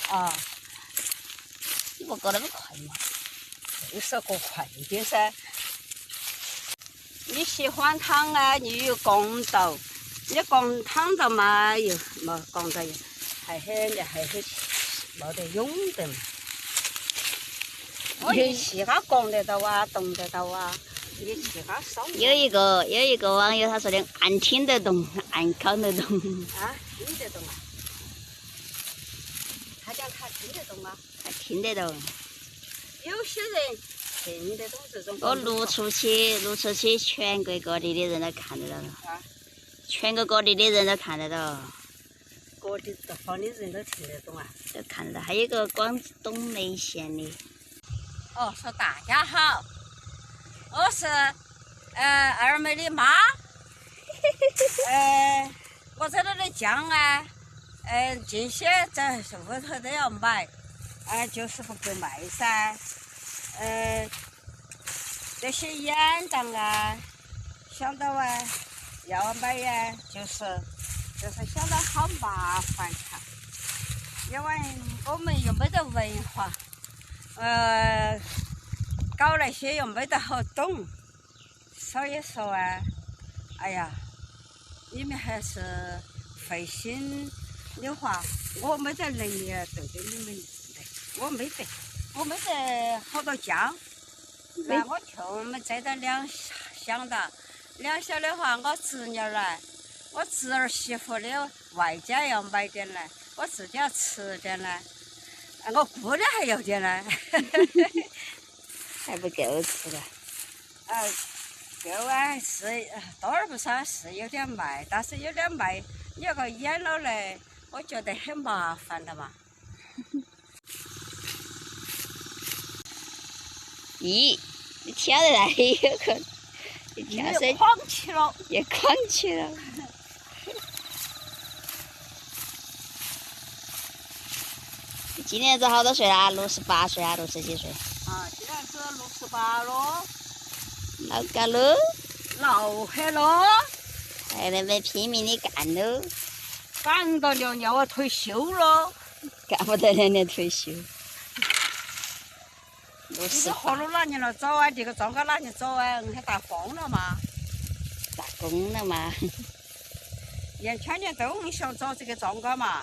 啊，你不搞那么快嘛？就是过快点噻。你喜欢汤啊，你有公道；你公汤的嘛，又没公道，还很没得用的嘛。我一气他讲得到啊，懂得到啊，一气他烧。有一个网友他说的，俺听得懂，俺看得懂。啊，听得懂啊？他讲他听得懂啊？他听得懂。有些人听得懂这种。我录出去，全国各地的人都看得到了。啊？全国各地的人都看得到。各地地方的人都听得懂啊？都看得到。还有个广东梅县的。哦，说大家好，我是二妹的妈。我在那里讲啊，这些在屋头都要买，就是不给卖噻。这些烟档啊，想到啊要买呀，就是想到好麻烦哈，因为我们又没得文化。搞那些又没得好懂，所以说啊，哎呀，你们还是费心的话，我没得能力对着你们来，我没得好多姜，那我就没摘到2箱的，2箱的话，我侄女来，我侄儿媳妇的外家要买点来，我自己要吃点来。我姑娘还要点呢，还不够吃的。够啊，是多而不少，是有点卖，但是有点卖，你要个腌了嘞，我觉得很麻烦的嘛。咦，你跳在那里有个，你跳水晃起了，也狂起了。今年子好多岁啦？68岁啊，60几岁。啊，今年子68了。老高喽。老黑了。还在那拼命的干喽。干到了要我退休了。干不得2年退休。你这活路哪年了走啊？这个庄稼哪年走啊？还打工了嘛？打工了嘛？天天都想找这个庄稼嘛。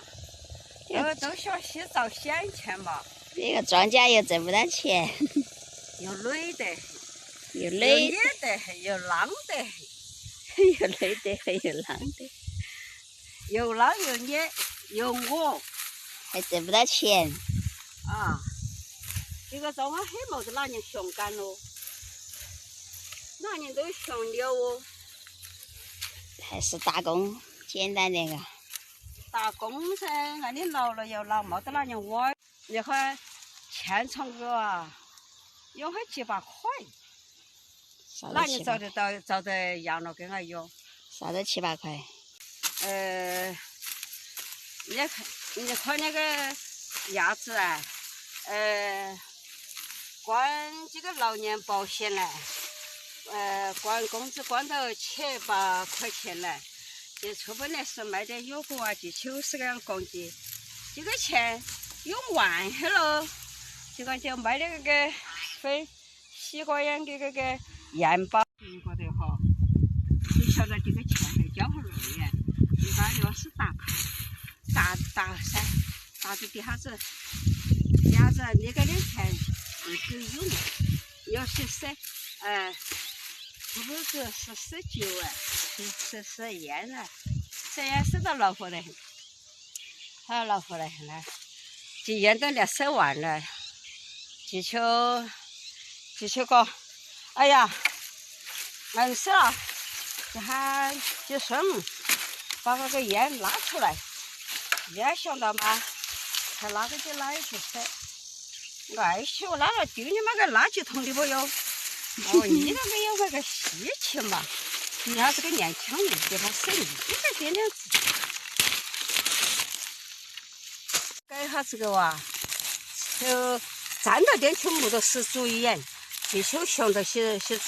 都想去找闲钱嘛。这个庄稼又挣不到钱。又累得很。又累得很，又浪得很。又累得很，又浪得。又浪又累，又饿。还挣不到钱。啊，这个庄稼很没得哪年熊干咯，哪年都熊了哦。还是打工简单点个。打工噻，按你劳了又劳，没得哪年挖。那会欠床个啊，有还7、8块。哪年找得养了跟俺有？啥子7、8块？你看那个鸭子啊，光这个老年保险呢，光工资光到7、8块钱呢。这初本来是卖点油果啊，就90个公斤，这个钱用完去了，这个就卖的个分西瓜秧的这个盐巴。过得哈，你晓得这个钱还交不累呀？一般要是打噻，打在底下子，那个的钱不够用，要是不是19啊，是盐啊，这盐收到恼火得很，好恼火得很了。这盐都连收完了，就个，哎呀，硬死了，就喊就顺把那个盐拉出来，没想到嘛，还拉个去哪里去塞？爱惜我拉了丢你妈个垃圾桶里不哟？哦，你那个有那个稀奇嘛？你要是个年轻人，给他省一点点子。改下这个哇，就站到点去木头使主意眼，就想到些吃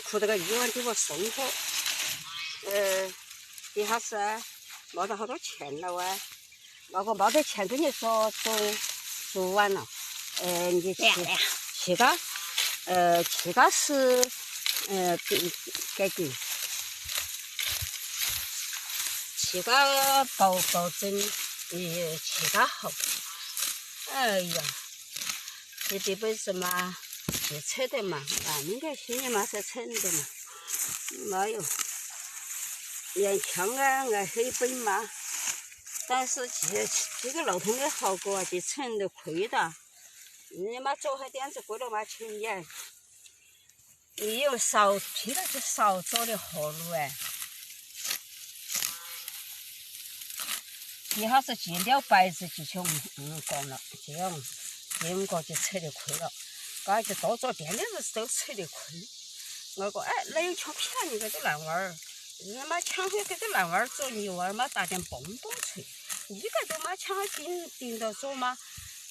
苦这个1万给我送货。底下是没得好多钱了哇，那个没得钱跟你说做完了，你去个，去个是，给去个保证，去个好。哎呀，这地本事嘛，就扯的嘛，应该心里嘛是扯的嘛，没有，连枪啊爱黑本嘛。但是这个老头的好过啊，就成了亏的。你妈走下点子过了嘛，钱也，你有少听到是少走的活路哎。一下是见了白子就去光了，这样个就扯得亏了，刚就多做点点子都扯得亏。我说哎，哪有抢便宜给这烂娃儿？你妈抢回给这烂娃儿做牛娃儿嘛，打点蹦蹦锤。你个都嘛抢顶到做嘛，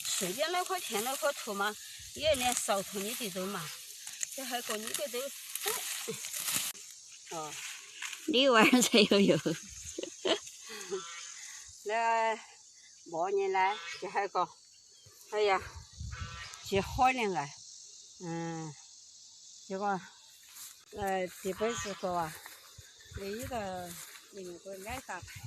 随便那块田那块土嘛，也连少土你的都嘛，这还个你个都，哦，你娃儿才有。那末年呢，这还个，哎呀，这好年来，这个，这本是个啊，那一个那个挨打牌。